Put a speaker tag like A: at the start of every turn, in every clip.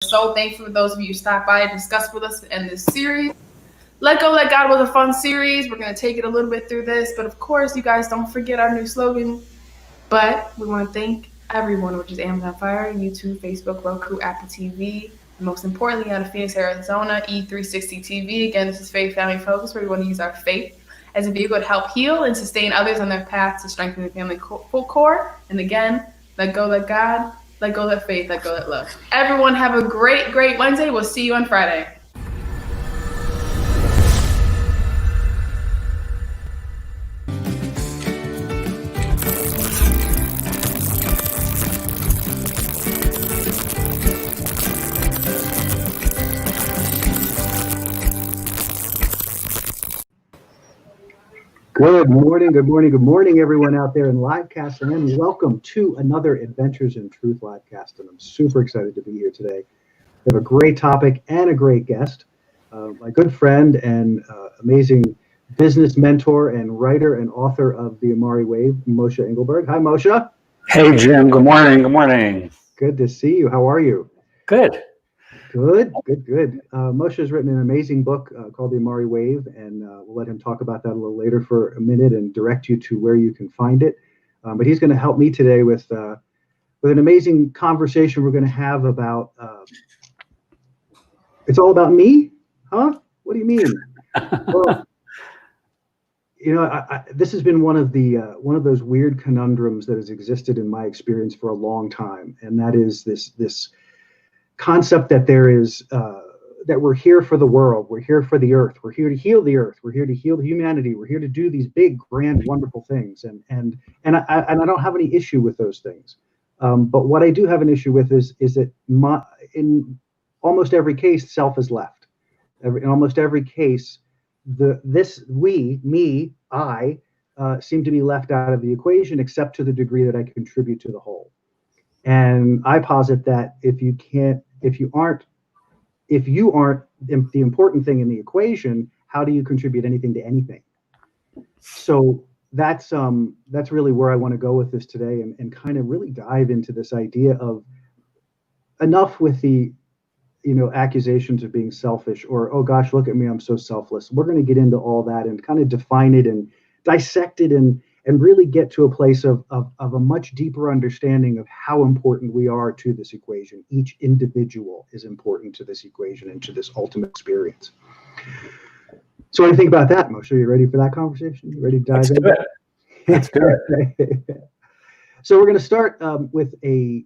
A: so thankful for those of you who stopped by and discussed with us in this series. Let Go, Let God was a fun series. We're going to take it a little bit through this, but of course, you guys don't forget our new slogan. But we want to thank everyone, which is Amazon Fire, YouTube, Facebook, Roku, Apple TV, and most importantly, out of Phoenix, Arizona, E360 TV. Again, this is Faith Family Focus, where we want to use our faith as a vehicle to help heal and sustain others on their path to strengthen the family full core. And again, let go, let God, let go, let faith, let go, let love. Everyone have a great, great Wednesday. We'll see you on Friday.
B: Good morning, everyone out there in livecast land. Welcome to another Adventures in Truth livecast, and I'm super excited to be here today. We have a great topic and a great guest, my good friend and amazing business mentor and writer and author of The Amari Wave, Moshe Engelberg. Hi, Moshe.
C: Hey, Jim. Good morning. Good morning.
B: Good to see you. How are you?
C: Good.
B: Good. Moshe has written an amazing book called The Amari Wave, and we'll let him talk about that a little later for a minute and direct you to where you can find it. But he's going to help me today with an amazing conversation we're going to have about. It's all about me, huh? What do you mean? Well, this has been one of those weird conundrums that has existed in my experience for a long time, and that is this concept that there is that we're here for the world, we're here for the earth, we're here to heal the earth, we're here to heal humanity, we're here to do these big, grand, wonderful things, and I don't have any issue with those things, but what I do have an issue with is that in almost every case, self is left. In almost every case, I seem to be left out of the equation, except to the degree that I contribute to the whole. And I posit that if you aren't the important thing in the equation, how do you contribute anything to anything? So that's really where I want to go with this today, and kind of really dive into this idea of enough with the accusations of being selfish, or, oh gosh, look at me, I'm so selfless. We're going to get into all that and kind of define it and dissect it and really get to a place of a much deeper understanding of how important we are to this equation. Each individual is important to this equation and to this ultimate experience. So what do you think about that, Moshe? Are you ready for that conversation? You ready to dive in?
C: Let's do it.
B: So we're going to start with a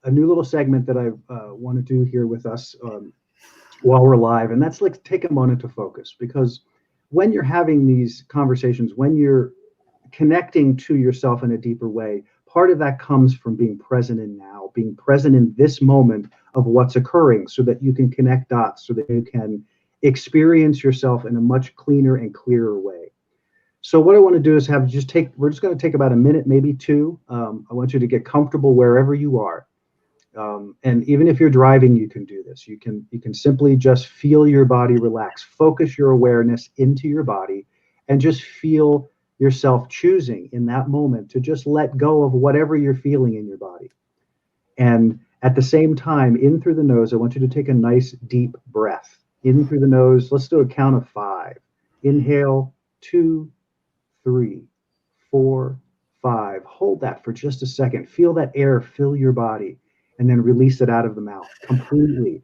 B: new little segment that I want to do here with us while we're live, and that's like take a moment to focus, because when you're having these conversations, when you're connecting to yourself in a deeper way, part of that comes from being present in now, being present in this moment of what's occurring, so that you can connect dots, so that you can experience yourself in a much cleaner and clearer way. So what I want to do is we're just going to take about a minute, maybe two. I want you to get comfortable wherever you are. And even if you're driving, you can do this. You can simply just feel your body relax, focus your awareness into your body, and just feel yourself choosing in that moment to just let go of whatever you're feeling in your body. And at the same time, in through the nose, I want you to take a nice deep breath. In through the nose, let's do a count of 5. Inhale, 2, 3, 4, 5. Hold that for just a second. Feel that air fill your body, and then release it out of the mouth completely.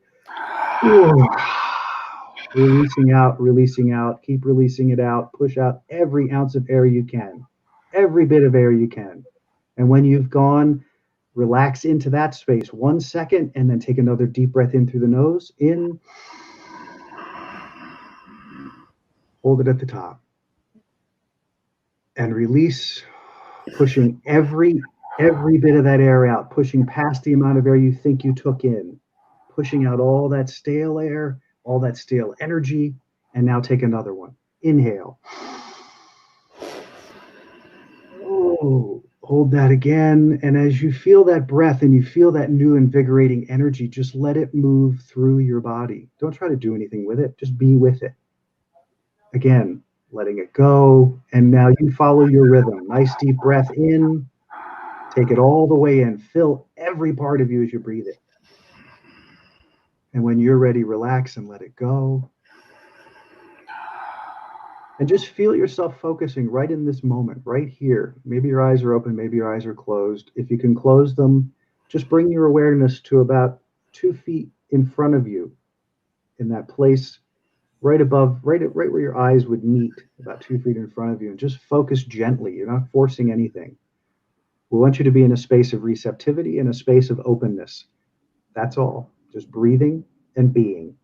B: Releasing out, keep releasing it out, push out every ounce of air you can, every bit of air you can. And when you've gone, relax into that space 1 second, and then take another deep breath in through the nose. In, hold it at the top, and release, pushing every bit of that air out, pushing past the amount of air you think you took in, pushing out all that stale air, all that stale energy. And now take another one. Inhale. Oh, hold that again. And as you feel that breath and you feel that new invigorating energy, just let it move through your body. Don't try to do anything with it. Just be with it. Again, letting it go. And now you follow your rhythm. Nice deep breath in. Take it all the way in. Fill every part of you as you breathe it. And when you're ready, relax and let it go. And just feel yourself focusing right in this moment, right here. Maybe your eyes are open, maybe your eyes are closed. If you can close them, just bring your awareness to about 2 feet in front of you, in that place right above, right where your eyes would meet, about 2 feet in front of you, and just focus gently. You're not forcing anything. We want you to be in a space of receptivity and a space of openness. That's all. Just breathing and being.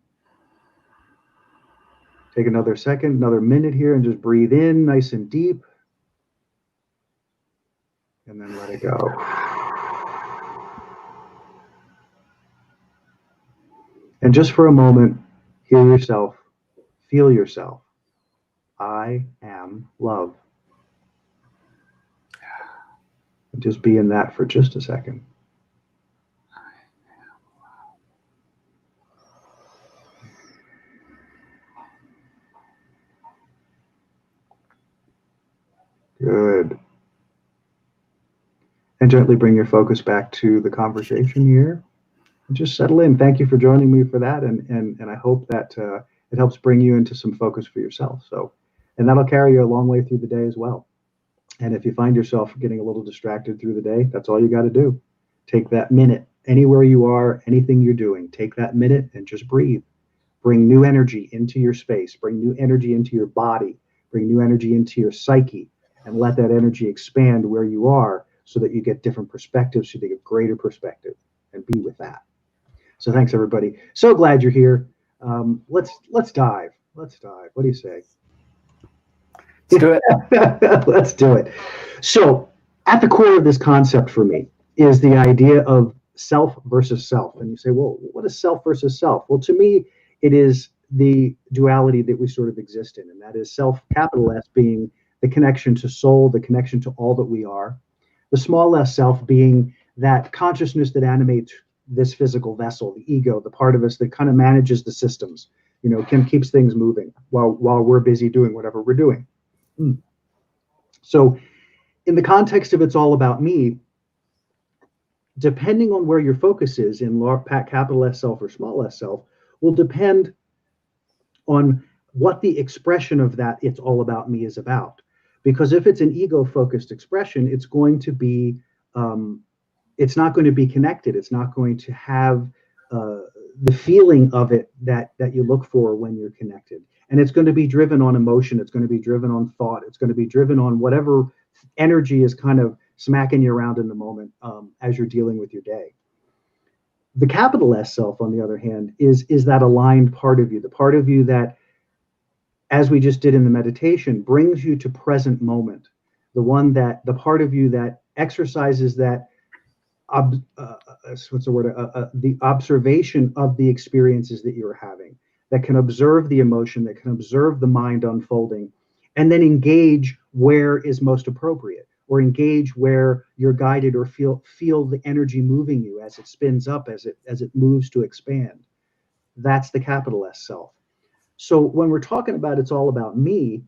B: Take another second, another minute here, and just breathe in nice and deep. And then let it go. And just for a moment, hear yourself, feel yourself. I am love. And just be in that for just a second. Good. And gently bring your focus back to the conversation here. And just settle in. Thank you for joining me for that. And I hope that it helps bring you into some focus for yourself. So, and that'll carry you a long way through the day as well. And if you find yourself getting a little distracted through the day, that's all you got to do. Take that minute, anywhere you are, anything you're doing, take that minute and just breathe. Bring new energy into your space. Bring new energy into your body. Bring new energy into your psyche. And let that energy expand where you are so that you get different perspectives, so you get greater perspective, and be with that. So thanks, everybody. So glad you're here. Let's dive. Let's dive. What do you say?
C: Let's do it.
B: Let's do it. So at the core of this concept for me is the idea of self versus self. And you say, well, what is self versus self? Well, to me, it is the duality that we sort of exist in. And that is self, capital S, being the connection to soul, the connection to all that we are. The small s self being that consciousness that animates this physical vessel, the ego, the part of us that kind of manages the systems, keeps things moving while we're busy doing whatever we're doing. So in the context of it's all about me, depending on where your focus is in capital S self or small s self, will depend on what the expression of that it's all about me is about. Because if it's an ego-focused expression, it's going to be, it's not going to be connected. It's not going to have the feeling of it that you look for when you're connected. And it's going to be driven on emotion. It's going to be driven on thought. It's going to be driven on whatever energy is kind of smacking you around in the moment as you're dealing with your day. The capital S self, on the other hand, is that aligned part of you, the part of you that, as we just did in the meditation, brings you to present moment, the part of you that exercises that, the observation of the experiences that you're having, that can observe the emotion, that can observe the mind unfolding, and then engage where is most appropriate, or engage where you're guided, or feel the energy moving you as it spins up, as it moves to expand. That's the capital S self. So when we're talking about it's all about me,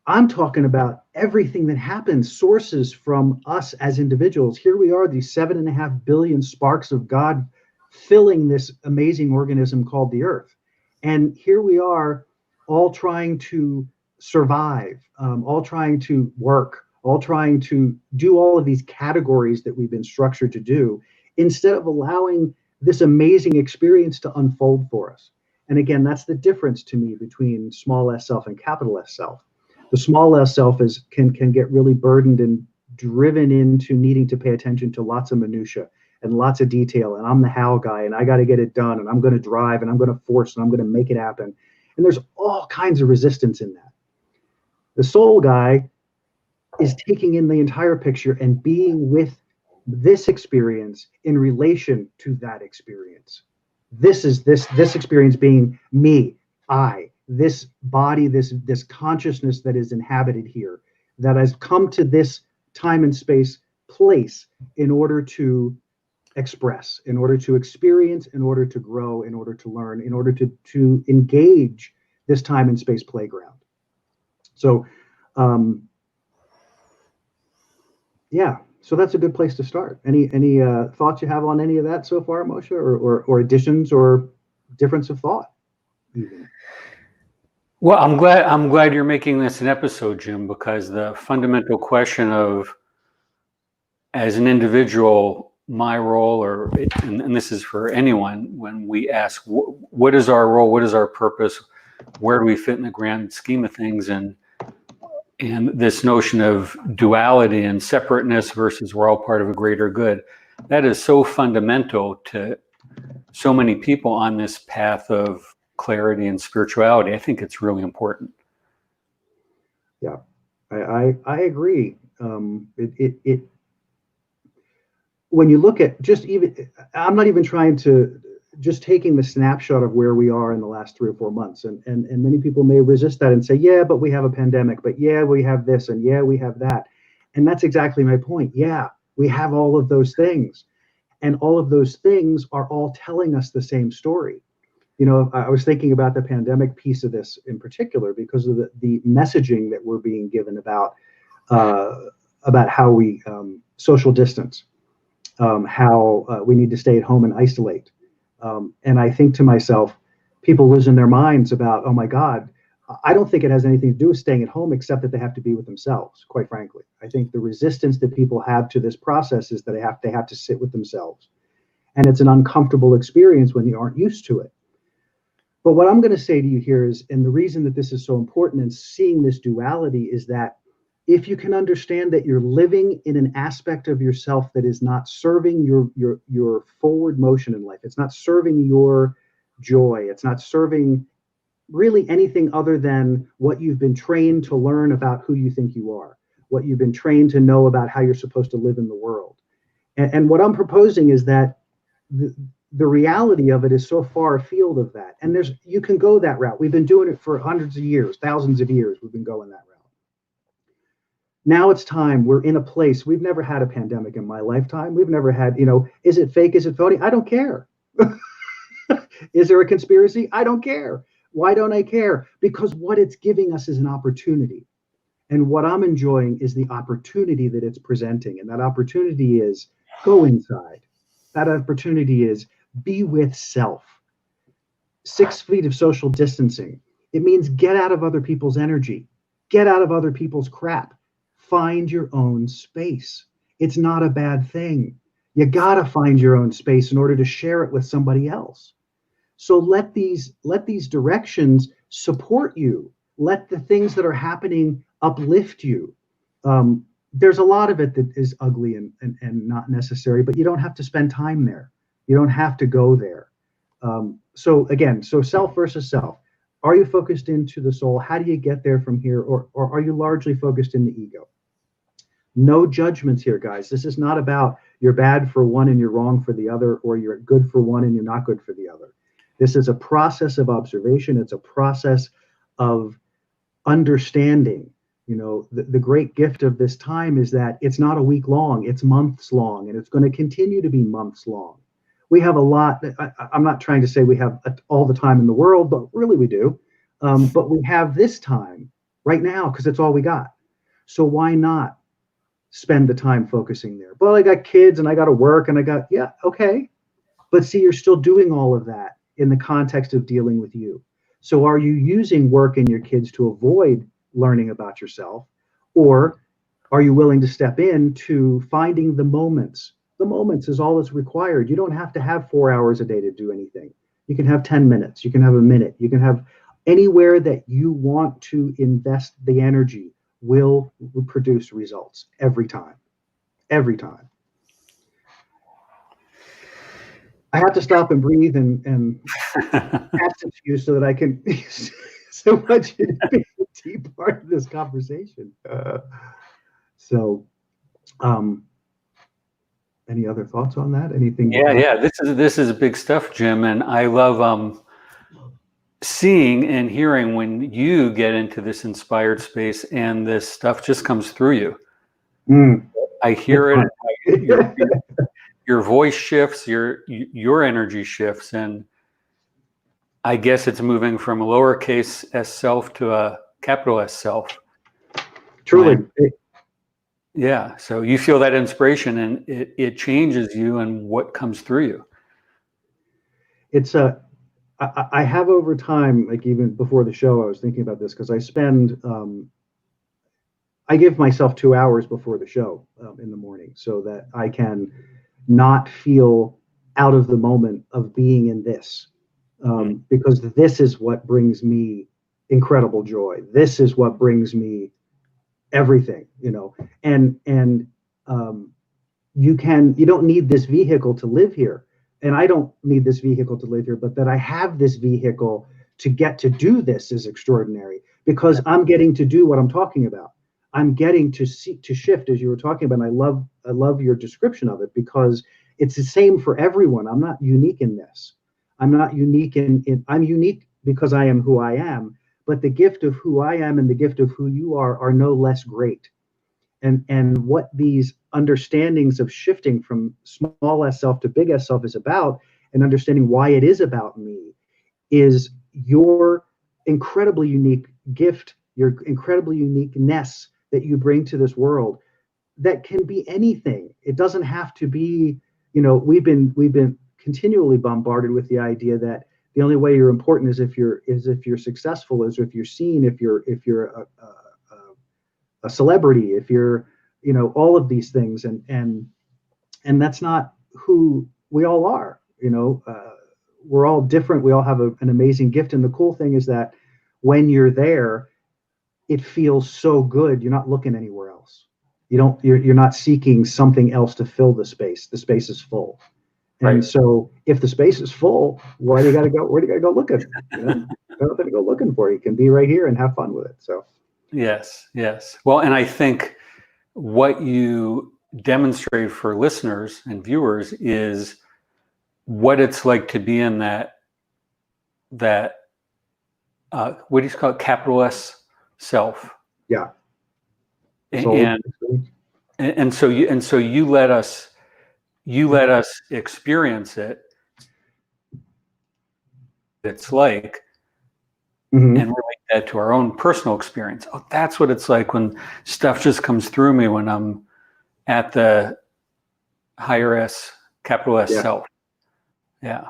B: I'm talking about everything that happens, sources from us as individuals. Here we are, these 7.5 billion sparks of God filling this amazing organism called the Earth. And here we are, all trying to survive, all trying to work, all trying to do all of these categories that we've been structured to do, instead of allowing this amazing experience to unfold for us. And again, that's the difference to me between small s self and capital S self. The small s self can get really burdened and driven into needing to pay attention to lots of minutia and lots of detail. And I'm the how guy, and I got to get it done, and I'm going to drive, and I'm going to force, and I'm going to make it happen. And there's all kinds of resistance in that. The soul guy is taking in the entire picture and being with this experience in relation to that experience. This experience being me, I, this body, this consciousness that is inhabited here, that has come to this time and space place in order to express, in order to experience, in order to grow, in order to learn, in order to engage this time and space playground. So, yeah. So that's a good place to start. Any thoughts you have on any of that so far, Moshe, or additions or difference of thought, even.
C: Well, I'm glad you're making this an episode, Jim, because the fundamental question of, as an individual, my role, and this is for anyone, when we ask, what is our role, what is our purpose, where do we fit in the grand scheme of things, and this notion of duality and separateness versus we're all part of a greater good, that is so fundamental to so many people on this path of clarity and spirituality. I think it's really important.
B: Yeah, I agree. When you look at I'm not even trying to, just taking the snapshot of where we are in the last 3 or 4 months. And many people may resist that and say, yeah, but we have a pandemic, but yeah, we have this, and yeah, we have that. And that's exactly my point. Yeah, we have all of those things. And all of those things are all telling us the same story. You know, I was thinking about the pandemic piece of this in particular because of the messaging that we're being given about how we social distance, how we need to stay at home and isolate. And I think to myself, people losing their minds about, oh my God, I don't think it has anything to do with staying at home, except that they have to be with themselves, quite frankly. I think the resistance that people have to this process is that they have to sit with themselves. And it's an uncomfortable experience when you aren't used to it. But what I'm going to say to you here is, and the reason that this is so important and seeing this duality is that if you can understand that you're living in an aspect of yourself that is not serving your forward motion in life, it's not serving your joy, it's not serving really anything other than what you've been trained to learn about who you think you are, what you've been trained to know about how you're supposed to live in the world. And what I'm proposing is that the reality of it is so far afield of that. And you can go that route. We've been doing it for hundreds of years, thousands of years, we've been going that route. Now it's time. We're in a place. We've never had a pandemic in my lifetime. We've never had, is it fake? Is it phony? I don't care. Is there a conspiracy? I don't care. Why don't I care? Because what it's giving us is an opportunity. And what I'm enjoying is the opportunity that it's presenting. And that opportunity is go inside. That opportunity is be with self. 6 feet of social distancing. It means get out of other people's energy. Get out of other people's crap. Find your own space. It's not a bad thing. You got to find your own space in order to share it with somebody else. So let these directions support you. Let the things that are happening uplift you. There's a lot of it that is ugly and not necessary, but you don't have to spend time there. You don't have to go there. So self versus self. Are you focused into the soul? How do you get there from here? Or are you largely focused in the ego? No judgments here, guys. This is not about you're bad for one and you're wrong for the other, or you're good for one and you're not good for the other. This is a process of observation. It's a process of understanding. The great gift of this time is that it's not a week long, it's months long, and it's going to continue to be months long. We have a lot. I'm not trying to say we have all the time in the world, but really we do. But we have this time right now because it's all we got. So why not spend the time focusing there? Well, I got kids and I got to work and yeah, okay. But see, you're still doing all of that in the context of dealing with you. So are you using work and your kids to avoid learning about yourself? Or are you willing to step in to finding the moments? The moments is all that's required. You don't have to have 4 hours a day to do anything. You can have 10 minutes. You can have a minute. You can have anywhere that you want to invest the energy will produce results every time. Every time. I have to stop and breathe and pass it to you so that I can so much be a deep part of this conversation. Any other thoughts on that? Anything?
C: Yeah. This is big stuff, Jim, and I love seeing and hearing when you get into this inspired space and this stuff just comes through you. I hear it. Your voice shifts, your energy shifts, and I guess it's moving from a lowercase s self to a capital S self.
B: Truly.
C: Yeah. So you feel that inspiration, and it changes you and what comes through you.
B: It's I have over time, like even before the show, I was thinking about this because I give myself 2 hours before the show in the morning so that I can not feel out of the moment of being in this, because this is what brings me incredible joy. This is what brings me everything, and you don't need this vehicle to live here, and I don't need this vehicle to live here, but that I have this vehicle to get to do this is extraordinary because I'm getting to do what I'm talking about. I'm getting to shift, as you were talking about. And I love your description of it because it's the same for everyone. I'm not unique in this. I'm not unique I'm unique because I am who I am, but the gift of who I am and the gift of who you are no less great. And what these understandings of shifting from small s self to big S self is about, and understanding why it is about me, is your incredibly unique gift, your incredibly uniqueness that you bring to this world. That can be anything. It doesn't have to be, we've been continually bombarded with the idea that the only way you're important is if you're successful, is if you're seen, if you're a celebrity, if you're, all of these things, and that's not who we all are. We're all different. We all have an amazing gift, and the cool thing is that when you're there, it feels so good. You're not looking anywhere else. You're not seeking something else to fill the space. The space is full. And
C: Right.
B: so if the space is full, where do you got to go looking? Nothing to go looking for. You can be right here and have fun with it. So.
C: Yes. Well, and I think what you demonstrate for listeners and viewers is what it's like to be in that what do you call it? Capital S self.
B: Yeah.
C: And so you let us experience it. It's like, and relate that to our own personal experience. Oh, that's what it's like when stuff just comes through me when I'm at the higher S, capital S self. Yeah.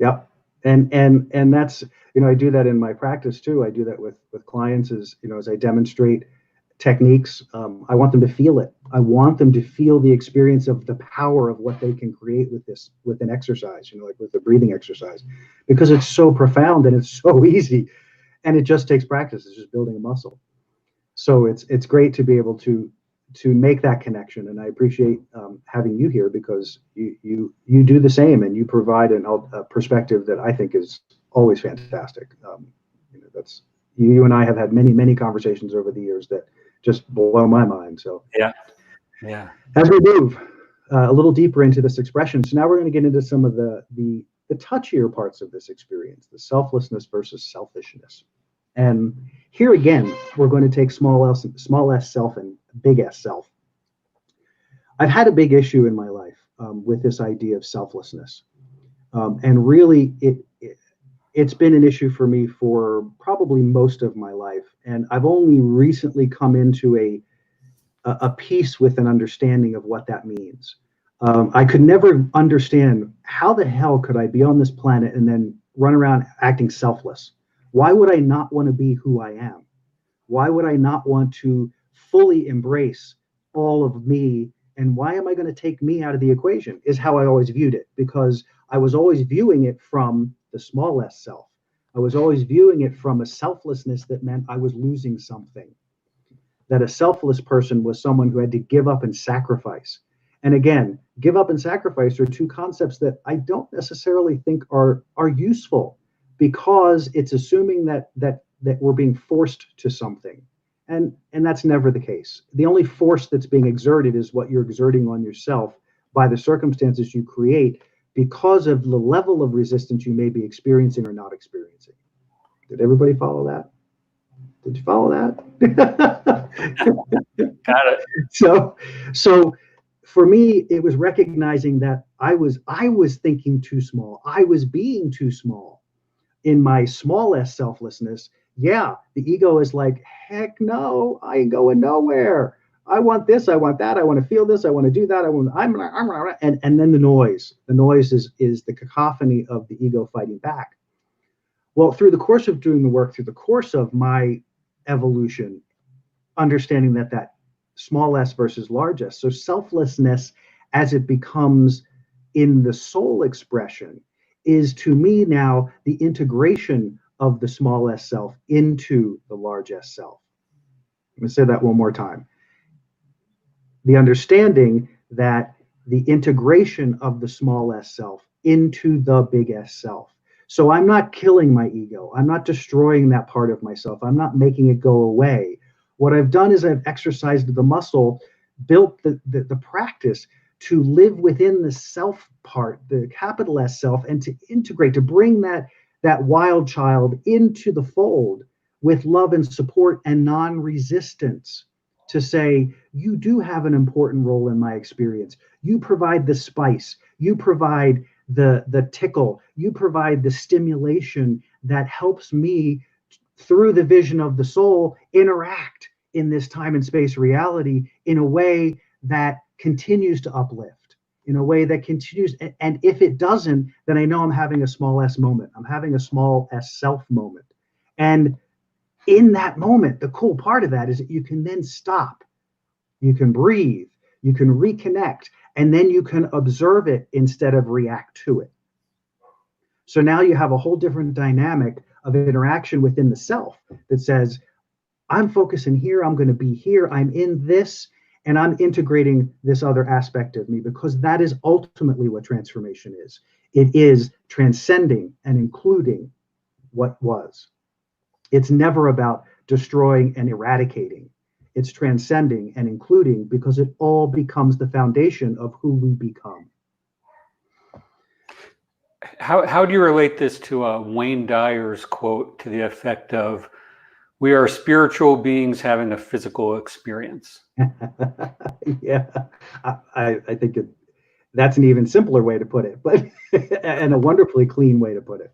B: Yep. And that's, I do that in my practice too. I do that with clients as I demonstrate techniques. I want them to feel it. I want them to feel the experience of the power of what they can create with an exercise, like with the breathing exercise, because it's so profound and it's so easy, and it just takes practice. It's just building a muscle. So it's great to be able to make that connection. And I appreciate having you here because you do the same, and you provide a perspective that I think is always fantastic. That's you and I have had many conversations over the years that just blow my mind. So
C: yeah.
B: As we move a little deeper into this expression, so now we're going to get into some of the touchier parts of this experience, the selflessness versus selfishness. And here again, we're going to take small s self and big S self. I've had a big issue in my life with this idea of selflessness, and really it's been an issue for me for probably most of my life. And I've only recently come into a peace with an understanding of what that means. I could never understand how the hell could I be on this planet and then run around acting selfless. Why would I not want to be who I am? Why would I not want to fully embrace all of me? And why am I going to take me out of the equation is how I always viewed it, because I was always viewing it from the small s self. I was always viewing it from a selflessness that meant I was losing something. That a selfless person was someone who had to give up and sacrifice. And again, give up and sacrifice are two concepts that I don't necessarily think are useful, because it's assuming that we're being forced to something. And that's never the case. The only force that's being exerted is what you're exerting on yourself by the circumstances you create because of the level of resistance you may be experiencing or not experiencing. Did everybody follow that? Did you follow that?
C: Got it.
B: So for me, it was recognizing that I was thinking too small. I was being too small in my small s selflessness. Yeah, the ego is like, heck no, I ain't going nowhere. I want this, I want that, I want to feel this, I want to do that, and then the noise. The noise is the cacophony of the ego fighting back. Well, through the course of doing the work, through the course of my evolution, understanding that small s versus large s, so selflessness as it becomes in the soul expression is to me now the integration of the small s self into the large s self. I'm going to say that one more time. The understanding that the integration of the small s self into the big S self. So I'm not killing my ego. I'm not destroying that part of myself. I'm not making it go away. What I've done is I've exercised the muscle, built the practice to live within the self part, the capital S self, and to integrate, to bring that wild child into the fold with love and support and non-resistance, to say, you do have an important role in my experience. You provide the spice, you provide the tickle, you provide the stimulation that helps me, through the vision of the soul, interact in this time and space reality in a way that continues to uplift, in a way that continues. And if it doesn't, then I know I'm having a small s moment. I'm having a small s self moment. And in that moment, the cool part of that is that you can then stop, you can breathe, you can reconnect, and then you can observe it instead of react to it. So now you have a whole different dynamic of interaction within the self that says, I'm focusing here, I'm going to be here, I'm in this, and I'm integrating this other aspect of me, because that is ultimately what transformation is. It is transcending and including what was. It's never about destroying and eradicating. It's transcending and including, because it all becomes the foundation of who we become.
C: How do you relate this to Wayne Dyer's quote to the effect of, we are spiritual beings having a physical experience?
B: Yeah, I think that's an even simpler way to put it, but and a wonderfully clean way to put it.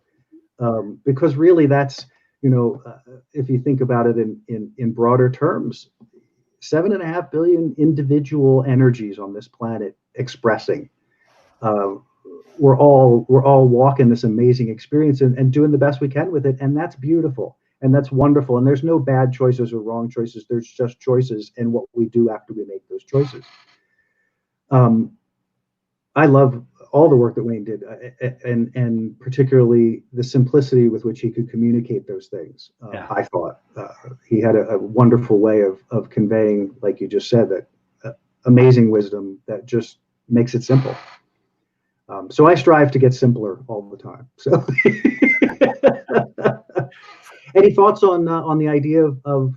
B: Because really that's, if you think about it in broader terms, 7.5 billion individual energies on this planet expressing. We're all walking this amazing experience and doing the best we can with it, and that's beautiful and that's wonderful. And there's no bad choices or wrong choices. There's just choices and what we do after we make those choices. I love all the work that Wayne did, and particularly the simplicity with which he could communicate those things. Yeah. I thought he had a wonderful way of conveying, like you just said, that amazing wisdom that just makes it simple. So I strive to get simpler all the time. So, any thoughts on the idea of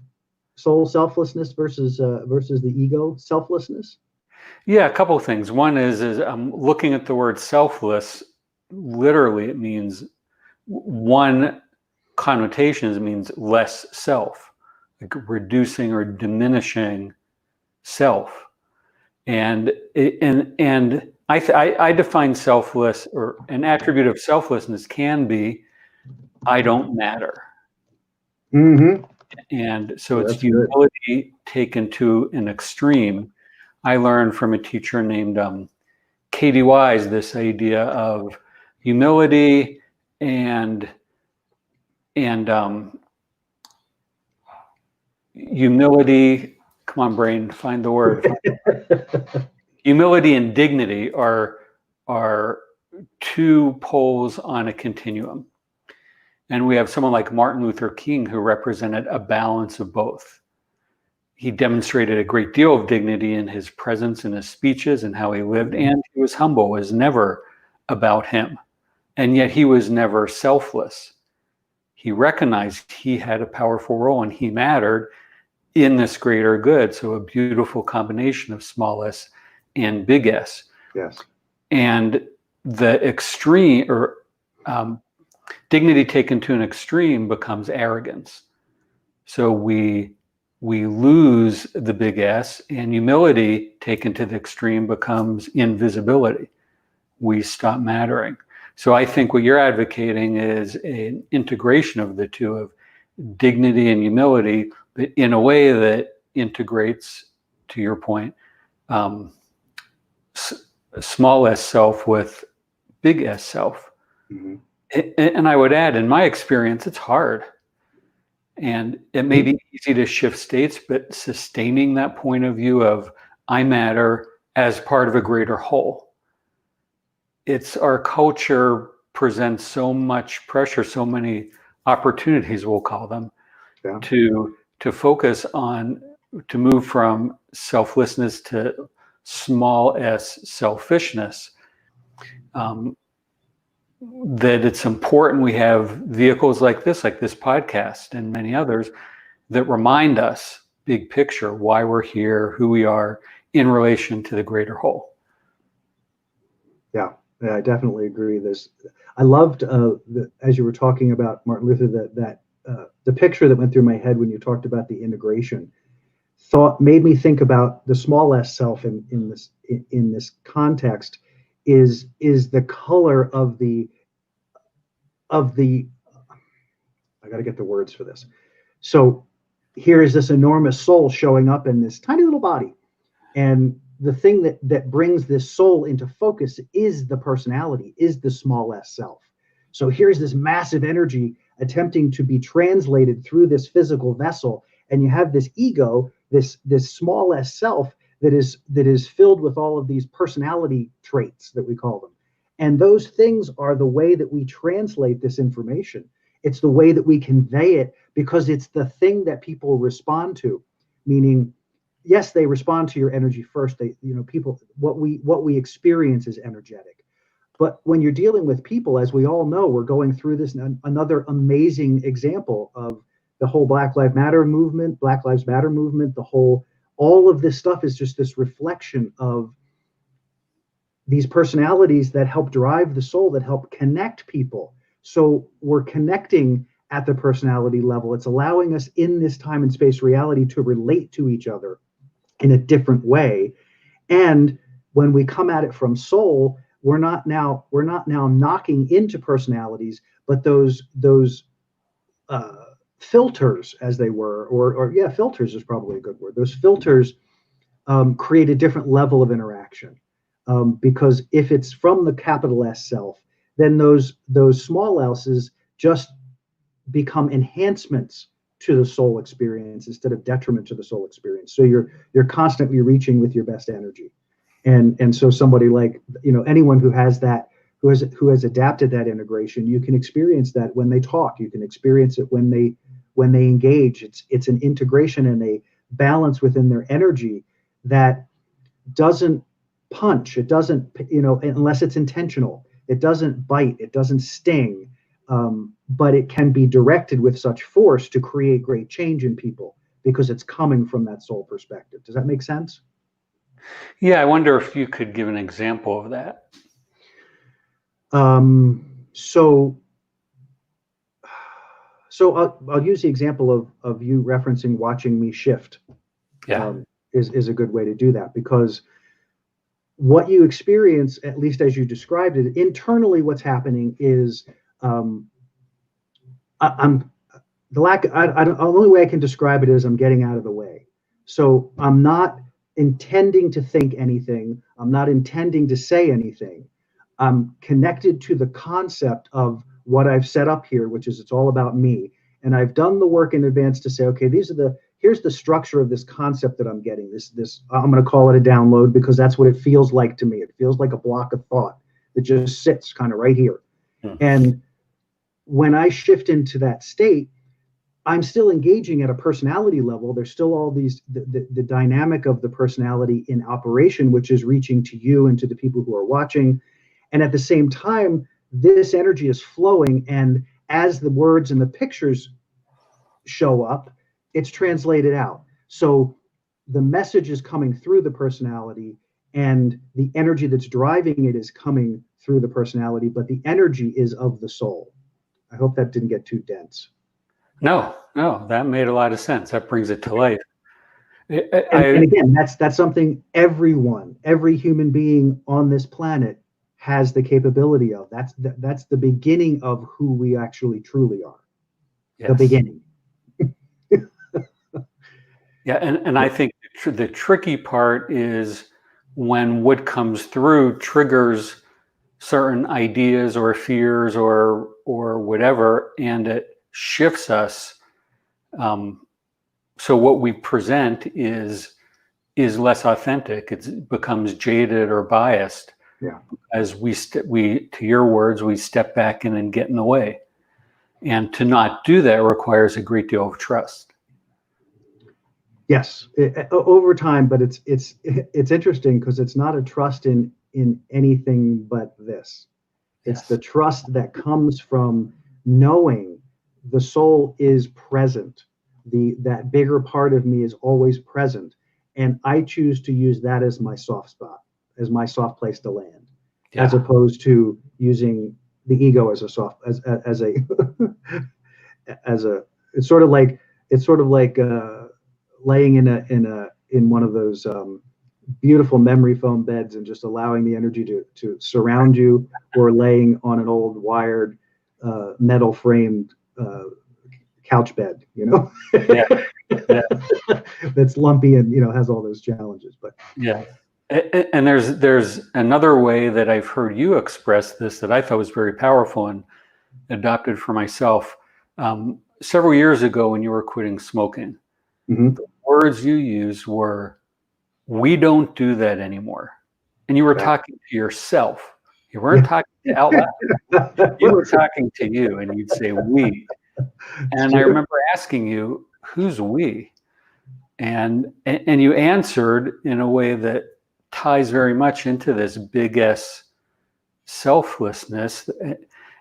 B: soul selflessness versus the ego selflessness?
C: Yeah, a couple of things. One is I'm looking at the word selfless. Literally, it means, one connotation is it means less self, like reducing or diminishing self. And I define selfless, or an attribute of selflessness can be, I don't matter.
B: Mm-hmm.
C: And so it's humility taken to an extreme. I learned from a teacher named Katie Wise this idea of humility and humility. Come on, brain, find the word. Humility and dignity are two poles on a continuum. And we have someone like Martin Luther King who represented a balance of both. He demonstrated a great deal of dignity in his presence, in his speeches, and how he lived, and he was humble. It was never about him. And yet he was never selfless. He recognized he had a powerful role and he mattered in this greater good. So a beautiful combination of small s and big S.
B: Yes.
C: And the extreme, or dignity taken to an extreme, becomes arrogance. So we lose the big S, and humility taken to the extreme becomes invisibility. We stop mattering. So I think what you're advocating is an integration of the two, of dignity and humility, but in a way that integrates, to your point, small s self with big S self.
B: Mm-hmm.
C: And I would add, in my experience, it's hard. And it may be easy to shift states, but sustaining that point of view of I matter as part of a greater whole. It's our culture presents so much pressure, so many opportunities, we'll call them, to focus on, to move from selflessness to small s selfishness. That it's important we have vehicles like this podcast and many others that remind us big picture, why we're here, who we are in relation to the greater whole.
B: Yeah, I definitely agree. I loved as you were talking about Martin Luther, that the picture that went through my head when you talked about the integration made me think about the small s self in this context is the color of the I got to get the words for this. So here is this enormous soul showing up in this tiny little body, and the thing that brings this soul into focus is the personality, is the small s self. So here's this massive energy attempting to be translated through this physical vessel, and you have this ego, this small s self that is filled with all of these personality traits that we call them. And those things are the way that we translate this information. It's the way that we convey it, because it's the thing that people respond to. Meaning, yes, they respond to your energy first. People, what we experience is energetic. But when you're dealing with people, as we all know, we're going through this, another amazing example of the whole Black Lives Matter movement, all of this stuff is just this reflection of these personalities that help drive the soul, that help connect people. So we're connecting at the personality level. It's allowing us in this time and space reality to relate to each other in a different way. And when we come at it from soul, we're not now knocking into personalities, but those filters, as they were, or filters is probably a good word. Those filters create a different level of interaction. Because if it's from the capital S self, then those small s's just become enhancements to the soul experience instead of detriment to the soul experience. So you're constantly reaching with your best energy, and so somebody like anyone who has that, who has adapted that integration, you can experience that when they talk, you can experience it when they engage. It's an integration and a balance within their energy that doesn't punch. It doesn't, unless it's intentional, it doesn't bite, it doesn't sting, but it can be directed with such force to create great change in people because it's coming from that soul perspective. Does that make sense?
C: Yeah, I wonder if you could give an example of that.
B: So I'll use the example of you referencing watching me shift.
C: Yeah,
B: is a good way to do that, because what you experience, at least as you described it, internally, what's happening is the only way I can describe it is I'm getting out of the way. So I'm not intending to think anything. I'm not intending to say anything. I'm connected to the concept of what I've set up here, which is it's all about me. And I've done the work in advance to say, okay, here's the structure of this concept that I'm getting. This I'm going to call it a download, because that's what it feels like to me. It feels like a block of thought that just sits kind of right here. And when I shift into that state, I'm still engaging at a personality level. There's still all these, the dynamic of the personality in operation, which is reaching to you and to the people who are watching. And at the same time, this energy is flowing. And as the words and the pictures show up, it's translated out. So the message is coming through the personality, and the energy that's driving it is coming through the personality, but the energy is of the soul. I hope that didn't get too dense.
C: No, that made a lot of sense. That brings it to life.
B: And again, that's something every human being on this planet has the capability of. That's the beginning of who we actually truly are. Yes. The beginning.
C: Yeah, and I think the tricky part is when what comes through triggers certain ideas or fears or whatever, and it shifts us. So what we present is less authentic. It becomes jaded or biased.
B: Yeah.
C: As we to your words, we step back in and get in the way. And to not do that requires a great deal of trust.
B: Yes, over time, but it's interesting because it's not a trust in anything but this. It's the trust that comes from knowing the soul is present. That bigger part of me is always present, and I choose to use that as my soft spot, as my soft place to land, as opposed to using the ego as a soft as a it's sort of like laying in one of those beautiful memory foam beds and just allowing the energy to surround you, or laying on an old wired metal framed couch bed, that's lumpy and has all those challenges. But
C: and there's another way that I've heard you express this that I thought was very powerful and adopted for myself. Several years ago, when you were quitting smoking, the words you used were, "We don't do that anymore," and you were talking to yourself. You weren't talking to out loud. You were talking to you, and you'd say "we." And I remember asking you, "Who's we?" And you answered in a way that ties very much into this big S selflessness.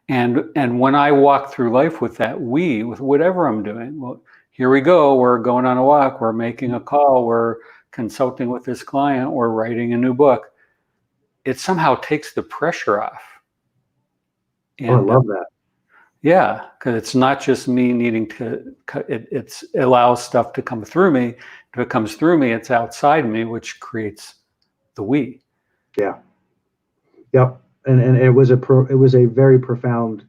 C: And when I walk through life with that we, with whatever I'm doing, well, here we go, we're going on a walk, we're making a call, we're consulting with this client, we're writing a new book, it somehow takes the pressure off. And,
B: I love that.
C: Yeah, because it's not just me needing to, it allows stuff to come through me. If it comes through me, it's outside me, which creates the we.
B: Yeah. Yep. And it was a very profound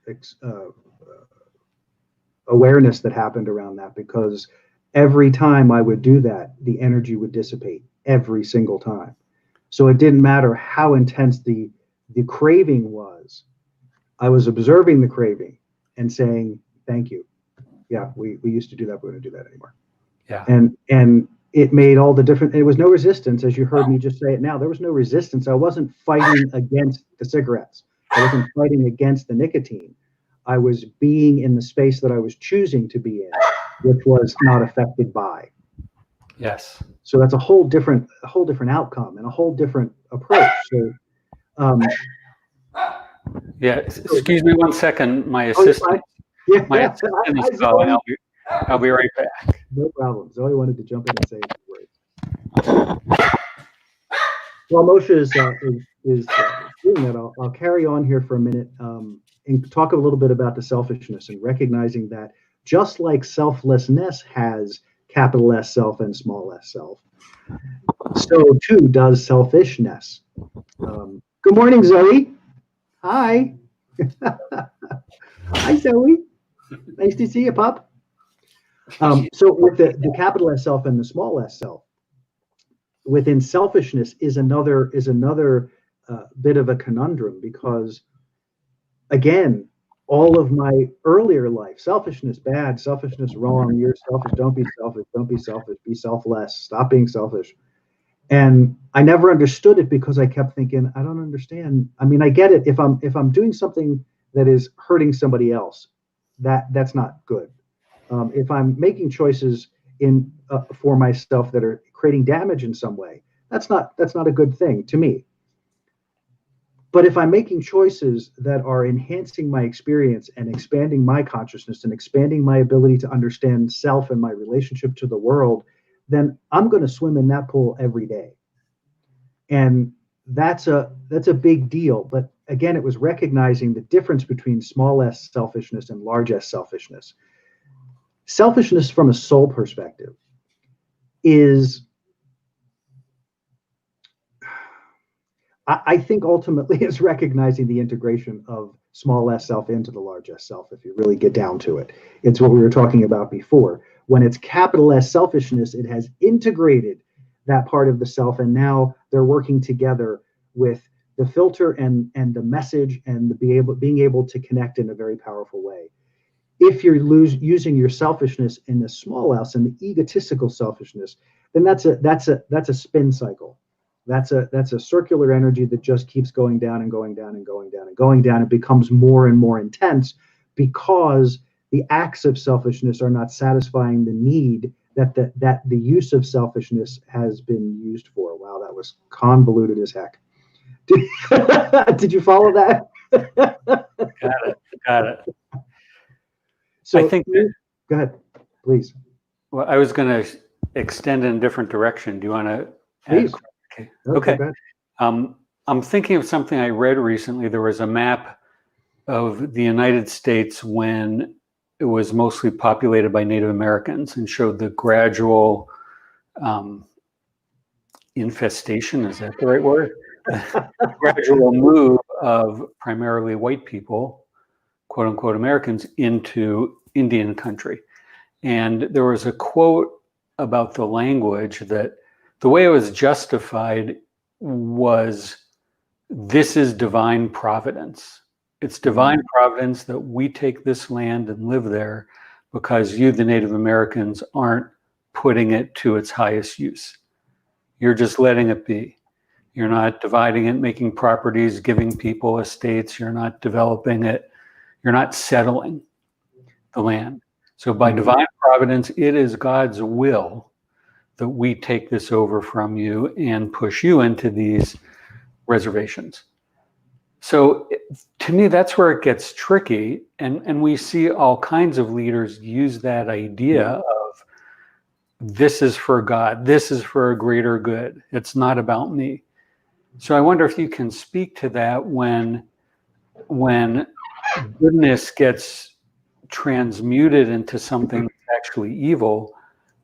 B: awareness that happened around that, because every time I would do that, the energy would dissipate every single time. So it didn't matter how intense the craving was. I was observing the craving and saying, "Thank you. Yeah, we used to do that, but we don't do that anymore."
C: Yeah.
B: And it made all the difference. It was no resistance, as you heard me just say it now. There was no resistance. I wasn't fighting against the cigarettes. I wasn't fighting against the nicotine. I was being in the space that I was choosing to be in, which was not affected by.
C: Yes.
B: So that's a whole different outcome and a whole different approach. So,
C: excuse me 1 second. My assistant. My assistant is calling. I'll be right back.
B: No problem. Zoe wanted to jump in and say a few words. While Moshe is doing that, I'll carry on here for a minute and talk a little bit about the selfishness and recognizing that just like selflessness has capital S self and small s self, so too does selfishness. Good morning, Zoe. Hi. Hi, Zoe. Nice to see you, pup. So with the capital S self and the small s self, within selfishness is another bit of a conundrum, because again, all of my earlier life, selfishness bad, selfishness wrong, you're selfish, don't be selfish, be selfless, stop being selfish. And I never understood it because I kept thinking, I don't understand. I mean, I get it. If I'm doing something that is hurting somebody else, that's not good. If I'm making choices for myself that are creating damage in some way, that's not a good thing to me. But if I'm making choices that are enhancing my experience and expanding my consciousness and expanding my ability to understand self and my relationship to the world, then I'm going to swim in that pool every day. And that's a big deal. But again, it was recognizing the difference between small s selfishness and large s selfishness. Selfishness from a soul perspective is, I think ultimately is recognizing the integration of small s self into the large s self. If you really get down to it, it's what we were talking about before. When it's capital S selfishness, it has integrated that part of the self, and now they're working together with the filter and the message and being able to connect in a very powerful way. If you're using your selfishness in the small s and the egotistical selfishness, then that's a spin cycle. That's a circular energy that just keeps going down and going down and going down and going down. It becomes more and more intense because the acts of selfishness are not satisfying the need that the use of selfishness has been used for. Wow, that was convoluted as heck. Did you follow that?
C: Got it.
B: So
C: I think
B: go ahead, please.
C: Well, I was going to extend in a different direction. Do you want to?
B: Please.
C: Okay. I'm thinking of something I read recently. There was a map of the United States when it was mostly populated by Native Americans and showed the gradual infestation, is that the right word? Gradual move of primarily white people, quote unquote Americans, into Indian country. And there was a quote about the language that the way it was justified was, this is divine providence. It's divine providence that we take this land and live there because you, the Native Americans, aren't putting it to its highest use. You're just letting it be. You're not dividing it, making properties, giving people estates. You're not developing it. You're not settling the land. So by divine providence, it is God's will that we take this over from you and push you into these reservations. So to me, that's where it gets tricky. And we see all kinds of leaders use that idea of, this is for God, this is for a greater good. It's not about me. So I wonder if you can speak to that when goodness gets transmuted into something actually evil,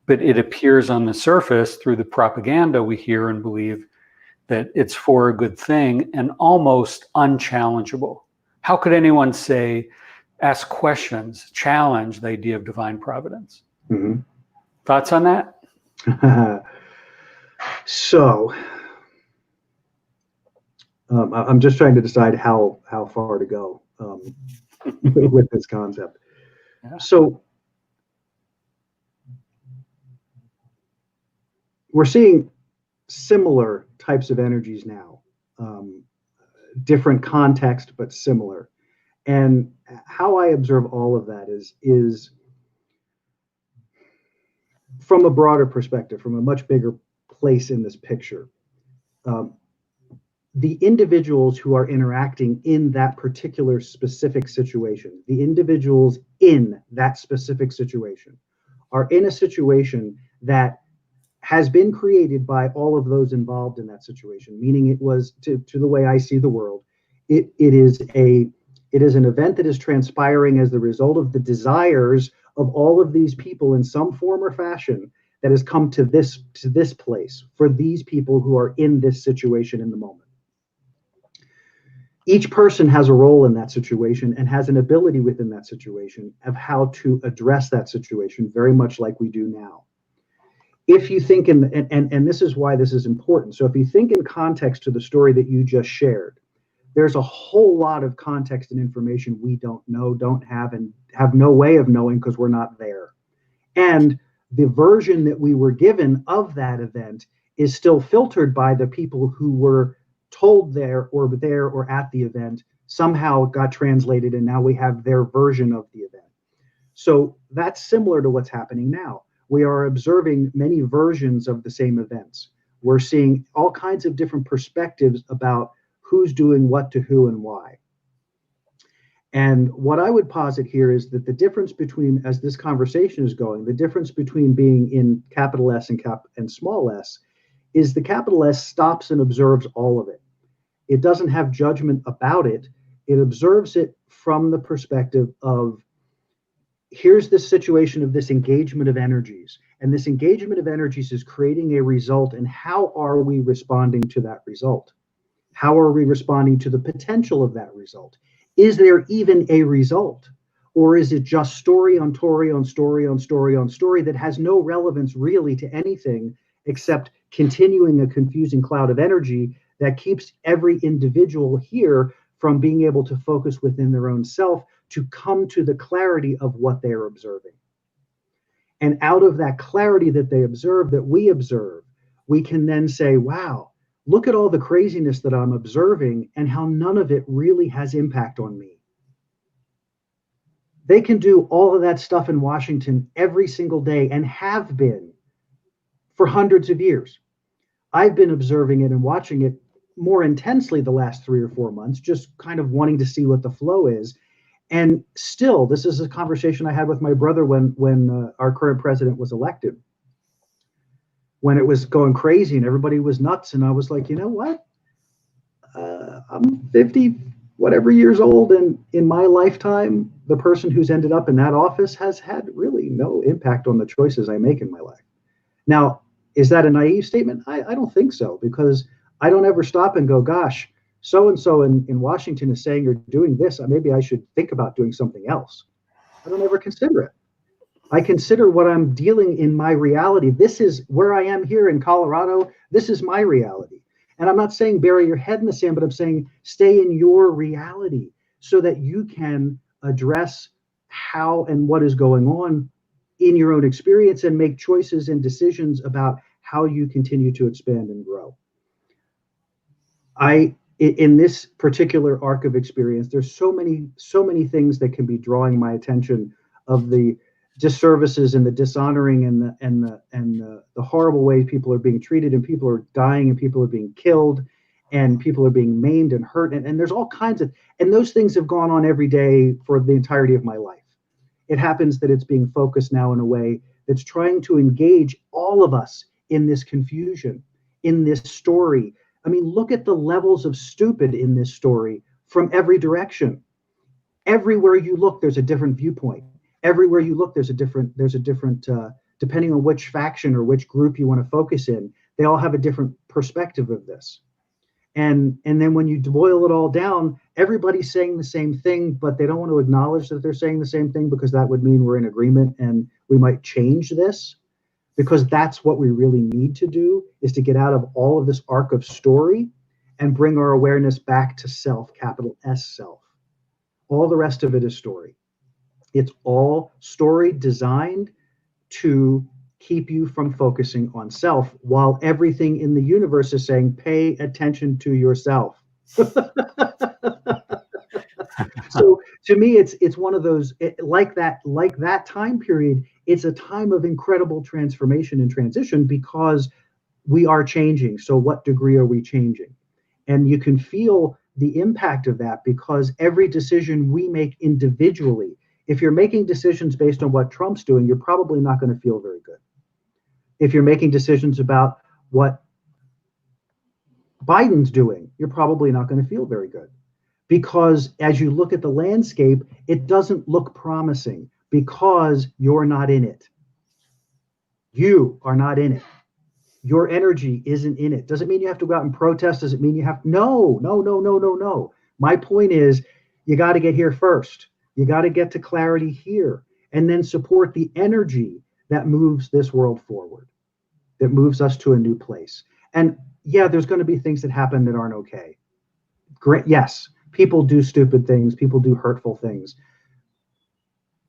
C: but it appears on the surface through the propaganda we hear and believe that it's for a good thing and almost unchallengeable. How could anyone say, ask questions, challenge the idea of divine providence?
B: Mm-hmm.
C: Thoughts on that?
B: So I'm just trying to decide how far to go with this concept.
C: Yeah.
B: So we're seeing similar types of energies now, different context, but similar. And how I observe all of that is from a broader perspective, from a much bigger place in this picture. The individuals who are interacting in that particular specific situation, the individuals in that specific situation are in a situation that has been created by all of those involved in that situation, meaning it was, to the way I see the world, it is an event that is transpiring as the result of the desires of all of these people in some form or fashion that has come to this place for these people who are in this situation in the moment. Each person has a role in that situation and has an ability within that situation of how to address that situation, very much like we do now. If you think and this is why this is important. So if you think in context to the story that you just shared, there's a whole lot of context and information we don't know, don't have, and have no way of knowing because we're not there. And the version that we were given of that event is still filtered by the people who were told there or at the event, somehow got translated, and now we have their version of the event. So that's similar to what's happening now. We are observing many versions of the same events. We're seeing all kinds of different perspectives about who's doing what to who and why. And what I would posit here is that the difference between, as this conversation is going, the difference between being in capital S and small s is the capital S stops and observes all of it. It doesn't have judgment about it. It observes it from the perspective of, here's this situation of this engagement of energies. And this engagement of energies is creating a result. And how are we responding to that result? How are we responding to the potential of that result? Is there even a result? Or is it just story on story on story on story on story that has no relevance really to anything except continuing a confusing cloud of energy that keeps every individual here from being able to focus within their own self to come to the clarity of what they are observing. And out of that clarity that they observe, that we observe, we can then say, wow, look at all the craziness that I'm observing and how none of it really has impact on me. They can do all of that stuff in Washington every single day and have been for hundreds of years. I've been observing it and watching it more intensely the last 3 or 4 months, just kind of wanting to see what the flow is. And still, this is a conversation I had with my brother when our current president was elected, when it was going crazy and everybody was nuts. And I was like, you know what? I'm 50 whatever years old, and in my lifetime, the person who's ended up in that office has had really no impact on the choices I make in my life. Now, is that a naive statement? I don't think so, because I don't ever stop and go, gosh, so-and-so in Washington is saying you're doing this. Maybe I should think about doing something else. I don't ever consider it. I consider what I'm dealing in my reality. This is where I am here in Colorado. This is my reality. And I'm not saying bury your head in the sand, but I'm saying stay in your reality so that you can address how and what is going on in your own experience and make choices and decisions about how you continue to expand and grow. In this particular arc of experience, there's so many things that can be drawing my attention of the disservices and the dishonoring and the horrible ways people are being treated, and people are dying, and people are being killed, and people are being maimed and hurt, and there's all kinds of, and those things have gone on every day for the entirety of my life. It happens that it's being focused now in a way that's trying to engage all of us in this confusion, in this story. I mean, look at the levels of stupid in this story from every direction. Everywhere you look, there's a different viewpoint. Everywhere you look, there's a different, depending on which faction or which group you want to focus in, they all have a different perspective of this. And then when you boil it all down, everybody's saying the same thing, but they don't want to acknowledge that they're saying the same thing, because that would mean we're in agreement and we might change this. Because that's what we really need to do, is to get out of all of this arc of story and bring our awareness back to self, capital S self. All the rest of it is story. It's all story designed to keep you from focusing on self, while everything in the universe is saying, pay attention to yourself. So to me, it's one of those, like that time period, it's a time of incredible transformation and transition, because we are changing. So what degree are we changing? And you can feel the impact of that, because every decision we make individually, if you're making decisions based on what Trump's doing, you're probably not going to feel very good. If you're making decisions about what Biden's doing, you're probably not going to feel very good. Because as you look at the landscape, it doesn't look promising, because you're not in it. You are not in it. Your energy isn't in it. Doesn't mean you have to go out and protest. Doesn't mean you have, no. My point is, you got to get here first. You got to get to clarity here, and then support the energy that moves this world forward, that moves us to a new place. And yeah, there's going to be things that happen that aren't okay. Great. Yes. People do stupid things. People do hurtful things.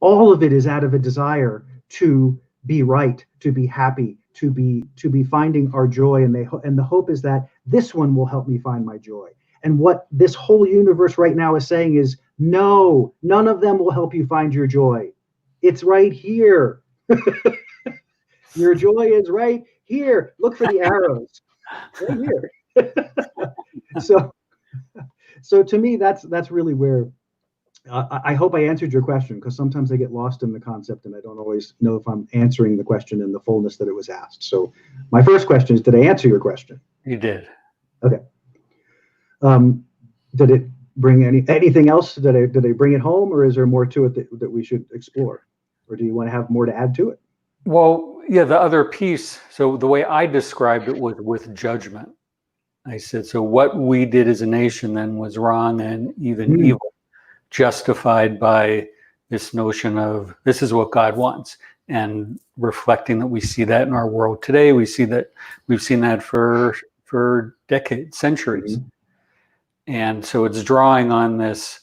B: All of it is out of a desire to be right, to be happy, to be finding our joy. And the hope is that this one will help me find my joy. And what this whole universe right now is saying is, no, none of them will help you find your joy. It's right here. Your joy is right here. Look for the arrows. Right here. So to me, that's really where I hope I answered your question, because sometimes I get lost in the concept and I don't always know if I'm answering the question in the fullness that it was asked. So my first question is, did I answer your question?
C: You did.
B: Okay. Did it bring anything else? Did I bring it home, or is there more to it that we should explore? Or do you want to have more to add to it?
C: Well, yeah, the other piece. So the way I described it was with judgment. I said, so what we did as a nation then was wrong and even evil, justified by this notion of this is what God wants, and reflecting that we see that in our world today. We see that, we've seen that for for decades, centuries.
B: Mhm.
C: And so it's drawing on this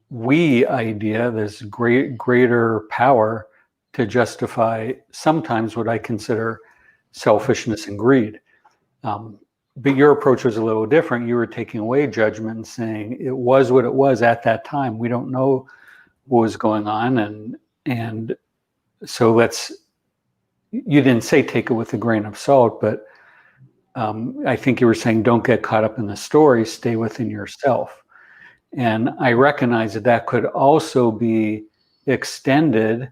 C: we idea, this greater power to justify sometimes what I consider selfishness and greed. But your approach was a little different. You were taking away judgment and saying it was what it was at that time. We don't know what was going on. And so you didn't say take it with a grain of salt, but I think you were saying don't get caught up in the story, stay within yourself. And I recognize that could also be extended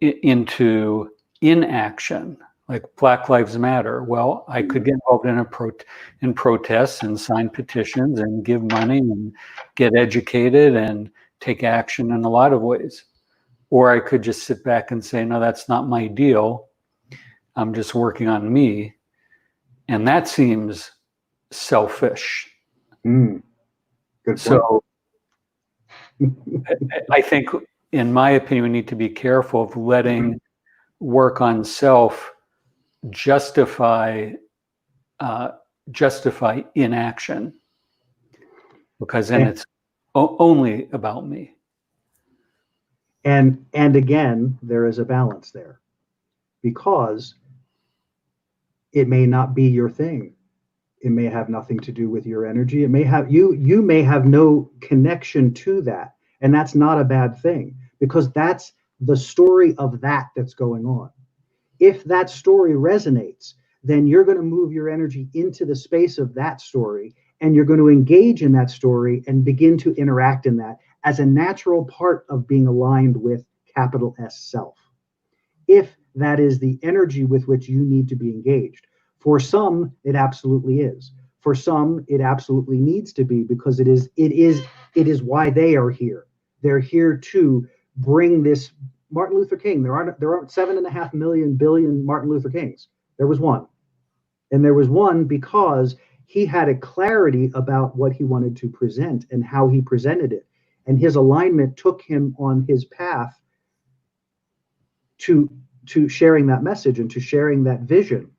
C: into inaction, like Black Lives Matter. Well, I could get involved in protests and sign petitions and give money and get educated and take action in a lot of ways. Or I could just sit back and say, no, that's not my deal. I'm just working on me. And that seems selfish.
B: Good point.
C: So I think, in my opinion, we need to be careful of letting work on self justify inaction, because then it's only about me.
B: And again, there is a balance there, because it may not be your thing. It may have nothing to do with your energy. It may have you may have no connection to that. And that's not a bad thing, because that's the story of that's going on. If that story resonates, then you're going to move your energy into the space of that story, and you're going to engage in that story and begin to interact in that as a natural part of being aligned with capital S self. If that is the energy with which you need to be engaged. For some, it absolutely is. For some, it absolutely needs to be, because it is why they are here. They're here to bring this Martin Luther King. There aren't 7.5 billion Martin Luther Kings. There was one. And there was one because he had a clarity about what he wanted to present and how he presented it. And his alignment took him on his path to sharing that message and to sharing that vision.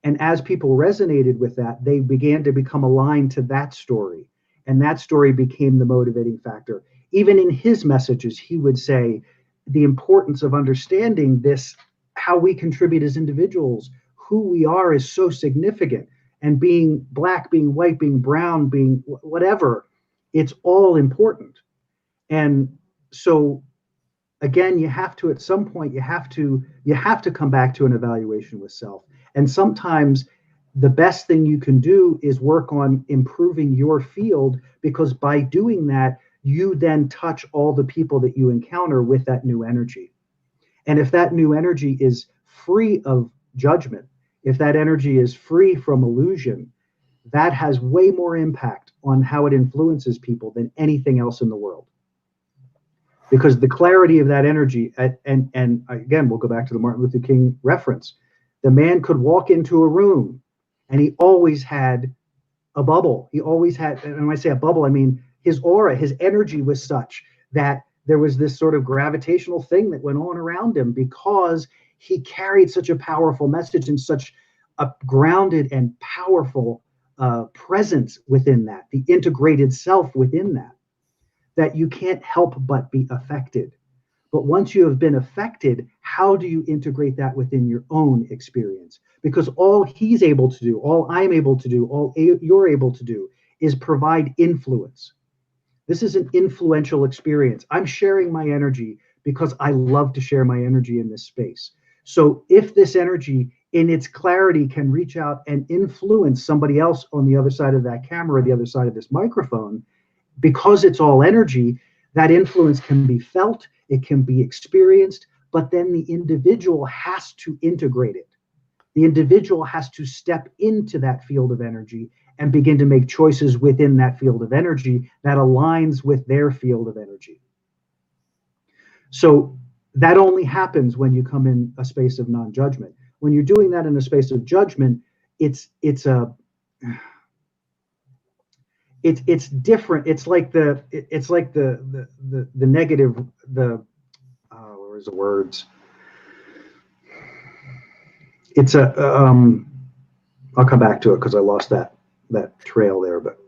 B: And as people resonated with that, they began to become aligned to that story. And that story became the motivating factor. Even in his messages, he would say the importance of understanding this, how we contribute as individuals, who we are is so significant. And being Black, being white, being brown, being whatever, it's all important. And so again, you have to, at some point, you have to come back to an evaluation with self. And sometimes the best thing you can do is work on improving your field, because by doing that, you then touch all the people that you encounter with that new energy. And if that new energy is free of judgment, if that energy is free from illusion, that has way more impact on how it influences people than anything else in the world. Because the clarity of that energy, and again, we'll go back to the Martin Luther King reference. The man could walk into a room and he always had a bubble. He always had, and when I say a bubble, I mean his aura, his energy was such that there was this sort of gravitational thing that went on around him, because he carried such a powerful message and such a grounded and powerful presence within that, the integrated self within that you can't help but be affected. But once you have been affected, how do you integrate that within your own experience? Because all he's able to do, all I'm able to do, all you're able to do is provide influence. This is an influential experience. I'm sharing my energy because I love to share my energy in this space. So if this energy in its clarity can reach out and influence somebody else on the other side of that camera, the other side of this microphone, because it's all energy, that influence can be felt, it can be experienced, but then the individual has to integrate it. The individual has to step into that field of energy and begin to make choices within that field of energy that aligns with their field of energy. So that only happens when you come in a space of non-judgment. When you're doing that in a space of judgment, it's different. It's like the negative, where's the words? It's I'll come back to it because I lost that trail there. But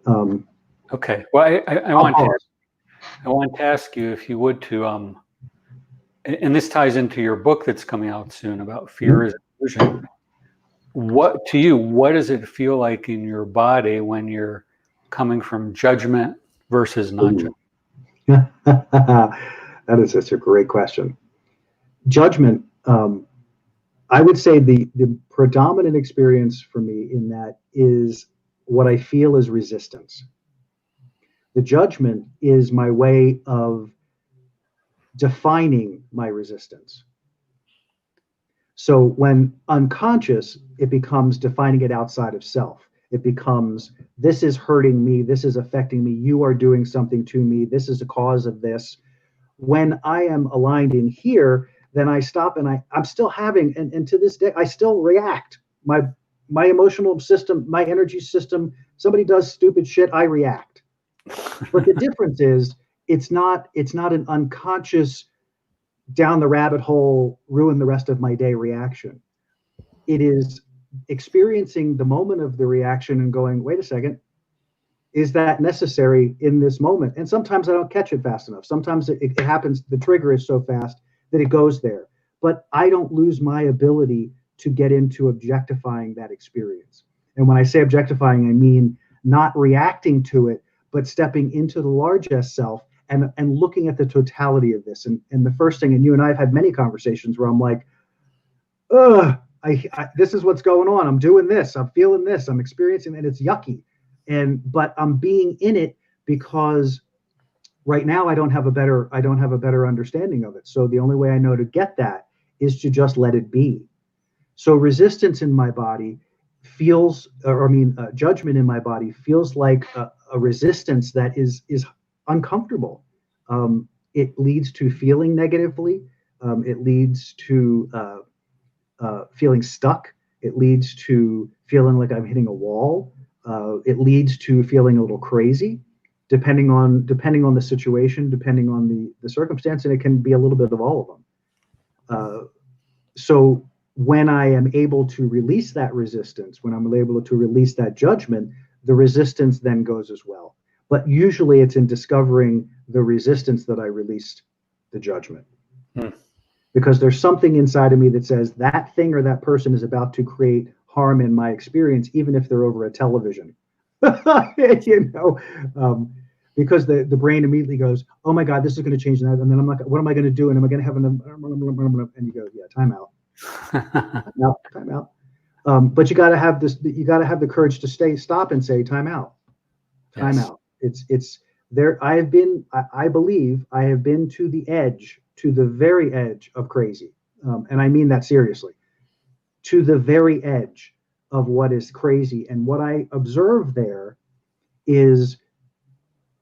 C: okay. Well, I want to ask you if you would to and this ties into your book that's coming out soon about fear is illusion. What does it feel like in your body when you're coming from judgment versus non-judgment?
B: That is such a great question. Judgment, I would say the predominant experience for me in that is what I feel is resistance. The judgment is my way of defining my resistance. So when unconscious, it becomes defining it outside of self. It becomes, this is hurting me, this is affecting me, you are doing something to me, this is the cause of this. When I am aligned in here, then I stop and I'm still having, and to this day, I still react. My emotional system, my energy system, somebody does stupid shit, I react. But the difference is, it's not an unconscious down the rabbit hole, ruin the rest of my day reaction. It is experiencing the moment of the reaction and going, wait a second, is that necessary in this moment? And sometimes I don't catch it fast enough. Sometimes it happens, the trigger is so fast that it goes there. But I don't lose my ability to get into objectifying that experience. And when I say objectifying, I mean not reacting to it, but stepping into the largest self and looking at the totality of this. And the first thing, and you and I have had many conversations where I'm like, this is what's going on. I'm doing this. I'm feeling this. I'm experiencing it. It's yucky. But I'm being in it because right now I don't have a better understanding of it. So the only way I know to get that is to just let it be. So resistance in my body feels, judgment in my body feels like a resistance that is uncomfortable. It leads to feeling negatively. It leads to feeling stuck. It leads to feeling like I'm hitting a wall. It leads to feeling a little crazy, depending on the situation, depending on the circumstance, and it can be a little bit of all of them. So when I am able to release that resistance, when I'm able to release that judgment, the resistance then goes as well. But usually it's in discovering the resistance that I released the judgment. Because there's something inside of me that says that thing or that person is about to create harm in my experience, even if they're over a television. Because the brain immediately goes, oh my God, this is going to change that. And then I'm like, what am I going to do? And am I going to have and you go, yeah, time out. Time out. But you got to have this, you got to have the courage to stop and say, time out. Time out. It's there. I believe I have been to the very edge of crazy. And I mean that seriously, to the very edge of what is crazy. And what I observe there is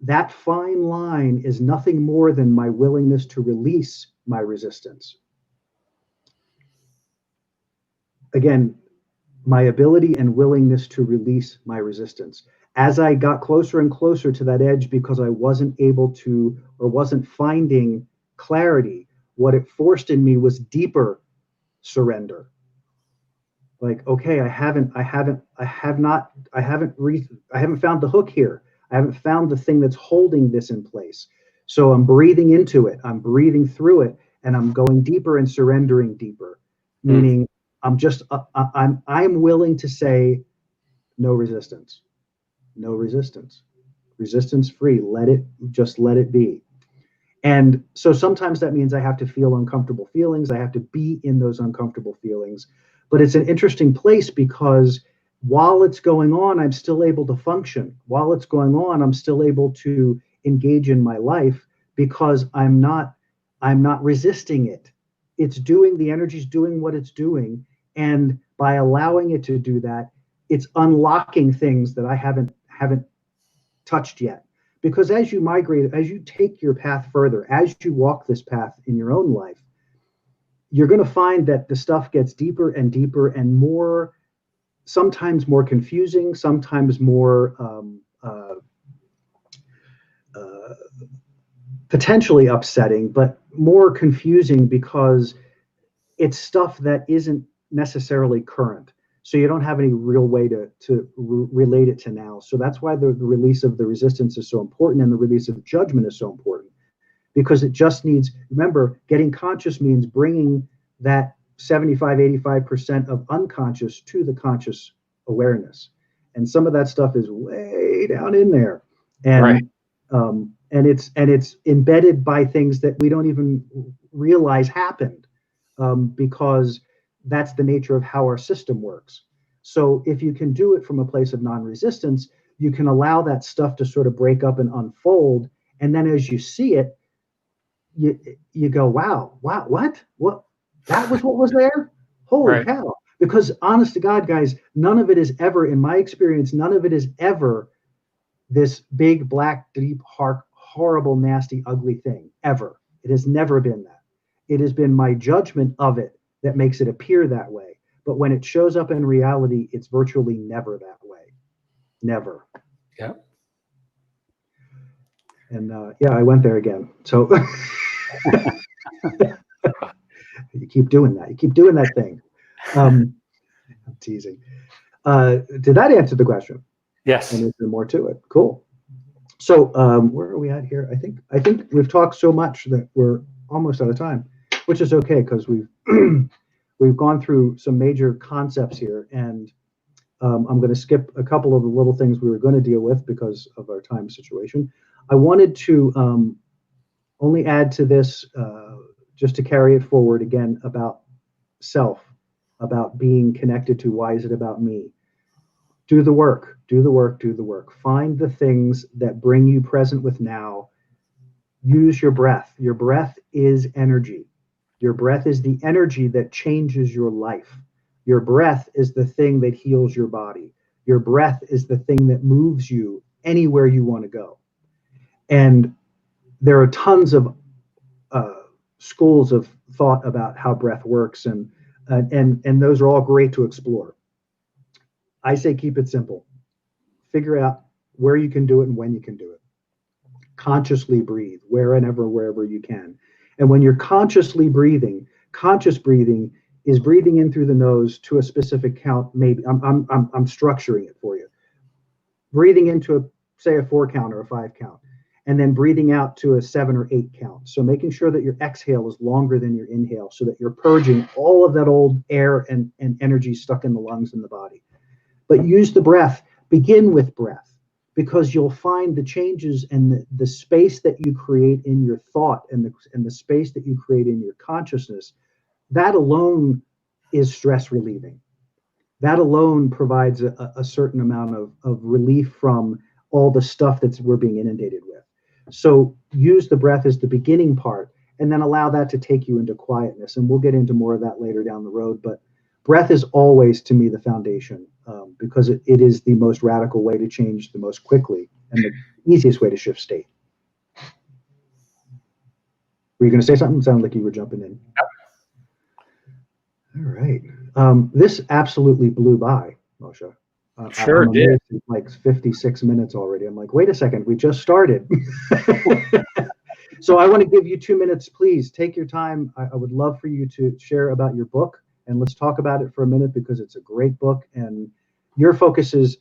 B: that fine line is nothing more than my willingness to release my resistance. Again, my ability and willingness to release my resistance. As I got closer and closer to that edge because I wasn't able to, or wasn't finding clarity, what it forced in me was deeper surrender. Like, okay, I haven't found the hook here. I haven't found the thing that's holding this in place. So I'm breathing into it. I'm breathing through it, and I'm going deeper and surrendering deeper. Meaning, I'm willing to say, no resistance, no resistance, resistance free. Let it be. And so sometimes that means I have to feel uncomfortable feelings. I have to be in those uncomfortable feelings. But it's an interesting place because while it's going on, I'm still able to function. While it's going on, I'm still able to engage in my life because I'm not resisting it. It's doing, the energy's doing what it's doing. And by allowing it to do that, it's unlocking things that I haven't touched yet. Because as you migrate, as you take your path further, as you walk this path in your own life, you're going to find that the stuff gets deeper and deeper and more, sometimes more confusing, sometimes more potentially upsetting, but more confusing because it's stuff that isn't necessarily current. So you don't have any real way to relate it to now. So that's why the release of the resistance is so important, and the release of judgment is so important, because it just needs, remember, getting conscious means bringing that 75, 85% of unconscious to the conscious awareness. And some of that stuff is way down in there. And,
C: right.
B: And it's embedded by things that we don't even realize happened, because that's the nature of how our system works. So if you can do it from a place of non-resistance, you can allow that stuff to sort of break up and unfold. And then as you see it, you go, wow, what? That was what was there? Holy cow. Because honest to God, guys, none of it is ever, in my experience, none of it is ever this big, black, deep, horrible, nasty, ugly thing, ever. It has never been that. It has been my judgment of it that makes it appear that way. But when it shows up in reality, it's virtually never that way. Never.
C: Yeah.
B: And I went there again. So you keep doing that. You keep doing that thing. I'm teasing. Did that answer the question?
C: Yes.
B: And is there more to it? Cool. So where are we at here? I think we've talked so much that we're almost out of time, which is okay, because we've gone through some major concepts here, and I'm going to skip a couple of the little things we were going to deal with because of our time situation. I wanted to only add to this, just to carry it forward again, about self, about being connected to why is it about me. Do the work, do the work, do the work. Find the things that bring you present with now. Use your breath. Your breath is energy. Your breath is the energy that changes your life. Your breath is the thing that heals your body. Your breath is the thing that moves you anywhere you want to go. And there are tons of schools of thought about how breath works, and those are all great to explore. I say keep it simple. Figure out where you can do it and when you can do it. Consciously breathe wherever you can. And when you're consciously breathing, conscious breathing is breathing in through the nose to a specific count. Maybe I'm structuring it for you. Breathing into say a 4 count or a 5 count, and then breathing out to a 7 or 8 count. So making sure that your exhale is longer than your inhale, so that you're purging all of that old air and energy stuck in the lungs and the body. But use the breath. Begin with breath, because you'll find the changes and the space that you create in your thought and the space that you create in your consciousness. That alone is stress relieving. That alone provides a certain amount of relief from all the stuff that we're being inundated with. So use the breath as the beginning part, and then allow that to take you into quietness. And we'll get into more of that later down the road. But breath is always, to me, the foundation, because it is the most radical way to change the most quickly and the easiest way to shift state. Were you going to say something? It sounded like you were jumping in. All right. This absolutely blew by, Moshe.
C: Sure did.
B: Like 56 minutes already. I'm like, wait a second, we just started. So I want to give you 2 minutes, please. Take your time. I would love for you to share about your book, and let's talk about it for a minute, because it's a great book, and your focus is